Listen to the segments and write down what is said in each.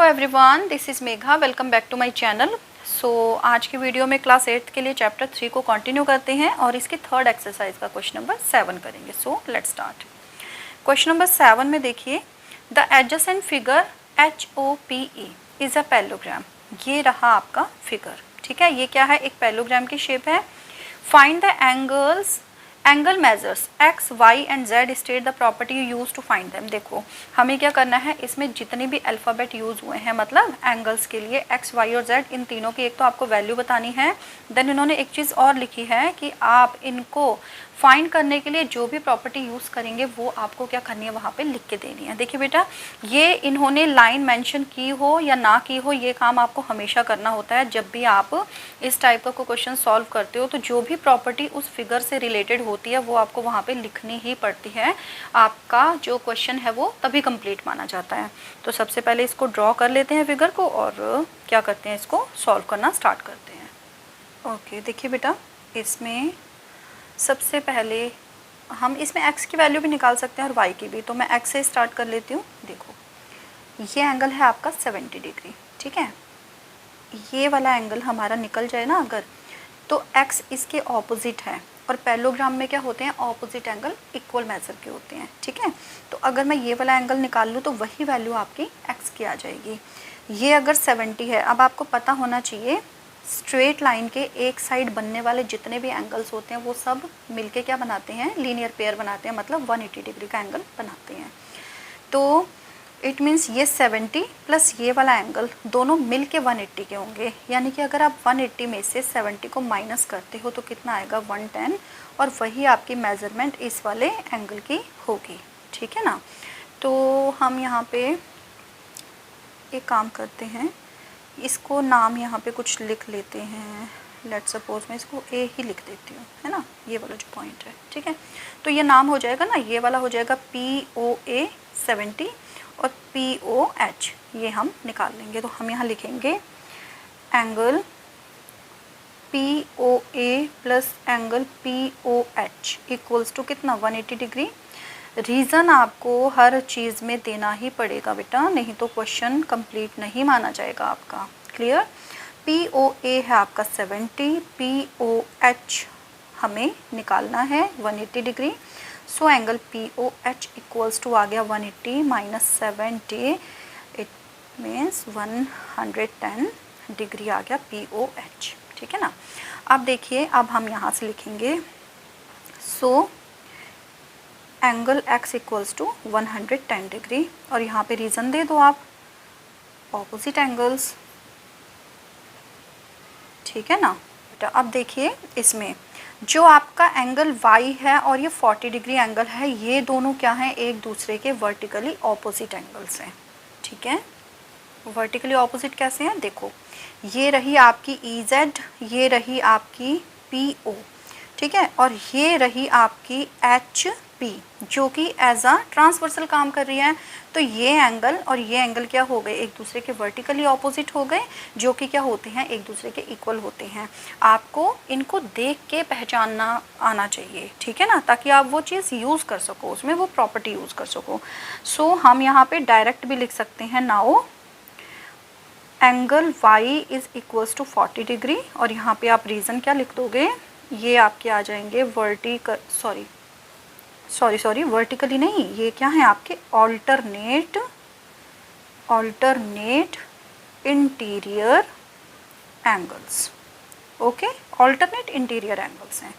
Everyone, this is Megha. Welcome back to my channel. आज की video में क्लास 8th के लिए चैप्टर 3 को कंटिन्यू करते हैं और इसकी थर्ड एक्सरसाइज का क्वेश्चन नंबर 7 करेंगे। So let's start. Question number 7 में देखिए, the adjacent figure HOPE is a parallelogram. ये रहा आपका फिगर, ठीक है। ये क्या है? एक पैरेललोग्राम की शेप है। Find the angle measures x, y and z, state the property you use to find them. देखो हमें क्या करना है, इसमें जितने भी अल्फ़ाबेट यूज हुए हैं मतलब एंगल्स के लिए x, y और z, इन तीनों की एक तो आपको वैल्यू बतानी है। देन इन्होंने एक चीज़ और लिखी है कि आप इनको फाइंड करने के लिए जो भी प्रॉपर्टी यूज़ करेंगे वो आपको क्या करनी है, वहाँ पे लिख के देनी है। देखिए बेटा, ये इन्होंने लाइन मेंशन की हो या ना की हो, ये काम आपको हमेशा करना होता है। जब भी आप इस टाइप का कोई क्वेश्चन सॉल्व करते हो तो जो भी प्रॉपर्टी उस फिगर से रिलेटेड होती है वो आपको वहाँ पे लिखनी ही पड़ती है। आपका जो क्वेश्चन है वो तभी कंप्लीट माना जाता है। तो सबसे पहले इसको ड्रॉ कर लेते हैं फिगर को और क्या करते हैं, इसको सॉल्व करना स्टार्ट करते हैं। ओके, देखिए बेटा, इसमें सबसे पहले हम इसमें x की वैल्यू भी निकाल सकते हैं और y की भी। तो मैं x से स्टार्ट कर लेती हूँ। देखो ये एंगल है आपका 70 डिग्री, ठीक है। ये वाला एंगल हमारा निकल जाए ना अगर, तो x इसके ऑपोजिट है और पैरेललोग्राम में क्या होते हैं, ऑपोजिट एंगल इक्वल मेजर के होते हैं, ठीक है। तो अगर मैं ये वाला एंगल निकाल लूँ तो वही वैल्यू आपकी x की आ जाएगी। ये अगर 70 है, अब आपको पता होना चाहिए स्ट्रेट लाइन के एक साइड बनने वाले जितने भी एंगल्स होते हैं वो सब मिलके क्या बनाते हैं, लीनियर पेयर बनाते हैं, मतलब 180 डिग्री का एंगल बनाते हैं। तो इट मीन्स ये 70 प्लस ये वाला एंगल दोनों मिल के 180 के होंगे। यानी कि अगर आप 180 में से 70 को माइनस करते हो तो कितना आएगा, 110, और वही आपकी मेज़रमेंट इस वाले एंगल की होगी, ठीक है ना। तो हम यहाँ पे एक काम करते हैं, इसको नाम यहाँ पे कुछ लिख लेते हैं। लेट सपोज मैं इसको A ही लिख देती हूँ, है ना, ये वाला जो पॉइंट है, ठीक है। तो ये नाम हो जाएगा ना, ये वाला हो जाएगा POA 70 और POH ये हम निकाल लेंगे। तो हम यहाँ लिखेंगे angle POA plus angle POH equals to कितना, 180 डिग्री। रीज़न आपको हर चीज़ में देना ही पड़ेगा बेटा, नहीं तो क्वेश्चन कंप्लीट नहीं माना जाएगा आपका। क्लियर? POA है आपका 70, POH हमें निकालना है 180 degree. So angle POH equals to आ गया 180 माइनस 70, इट मीन्स 110 डिग्री आ गया POH, ठीक है ना। अब देखिए, अब हम यहाँ से लिखेंगे so angle x equals to 110 degree, और यहाँ पे रीज़न दे दो आप, ऑपोजिट एंगल्स, ठीक है ना। तो अब देखिए, इसमें जो आपका एंगल y है और ये 40 डिग्री एंगल है, ये दोनों क्या हैं, एक दूसरे के वर्टिकली ऑपोजिट एंगल्स हैं, ठीक है। वर्टिकली ऑपोजिट कैसे हैं, देखो ये रही आपकी EZ, ये रही आपकी PO, ठीक है, और ये रही आपकी HP जो कि एज अ ट्रांसवर्सल काम कर रही है। तो ये एंगल और ये एंगल क्या हो गए, एक दूसरे के वर्टिकली ऑपोजिट हो गए, जो कि क्या होते हैं, एक दूसरे के इक्वल होते हैं। आपको इनको देख के पहचानना आना चाहिए, ठीक है ना, ताकि आप वो चीज़ यूज़ कर सको, उसमें वो प्रॉपर्टी यूज़ कर सको। सो हम यहाँ पे डायरेक्ट भी लिख सकते हैं, now angle y is equals to 40 degree, और यहाँ पे आप रीज़न क्या लिख दोगे, ये आपके आ जाएंगे वर्टिकली नहीं, ये क्या है आपके alternate interior angles. Okay, alternate interior angles हैं।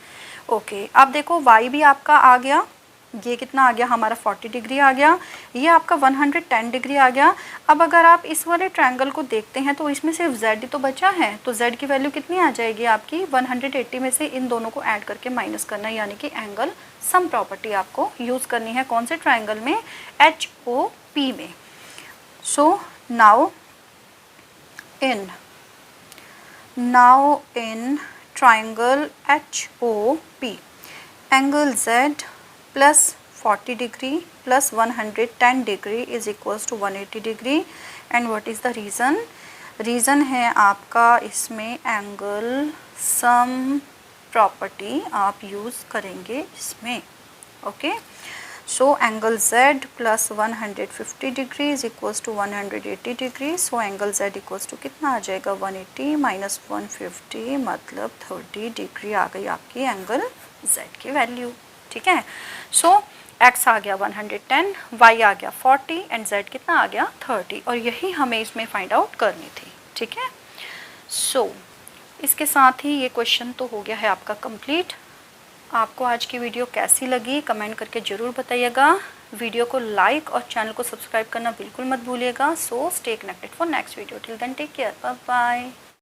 ओके, अब देखो y भी आपका आ गया, ये कितना आ गया हमारा, 40 डिग्री आ गया, ये आपका 110 डिग्री आ गया। अब अगर आप इस वाले ट्रायंगल को देखते हैं तो इसमें सिर्फ z ही तो बचा है, तो z की वैल्यू कितनी आ जाएगी आपकी, 180 में से इन दोनों को ऐड करके माइनस करना है, यानी कि एंगल सम प्रॉपर्टी आपको यूज़ करनी है। कौन से ट्रायंगल में, HOP में। So now in triangle HOP angle z plus 40 degree plus 110 degree is equals to 180 degree. And what is the reason, reason है आपका इसमें एंगल सम प्रॉपर्टी आप यूज़ करेंगे इसमें। Okay, so angle Z plus 150 degree is equals to 180 degree. So angle Z equals to कितना आ जाएगा 180 minus 150 मतलब 30 degree आ गई आपकी एंगल Z की वैल्यू। ठीक है, सो x आ गया 110, y आ गया 40 एंड z कितना आ गया 30 और यही हमें इसमें फाइंड आउट करनी थी। ठीक है, सो इसके साथ ही ये क्वेश्चन तो हो गया है आपका कंप्लीट। आपको आज की वीडियो कैसी लगी कमेंट करके ज़रूर बताइएगा। वीडियो को लाइक और चैनल को सब्सक्राइब करना बिल्कुल मत भूलिएगा। So stay connected for next video. Till then take care, bye bye.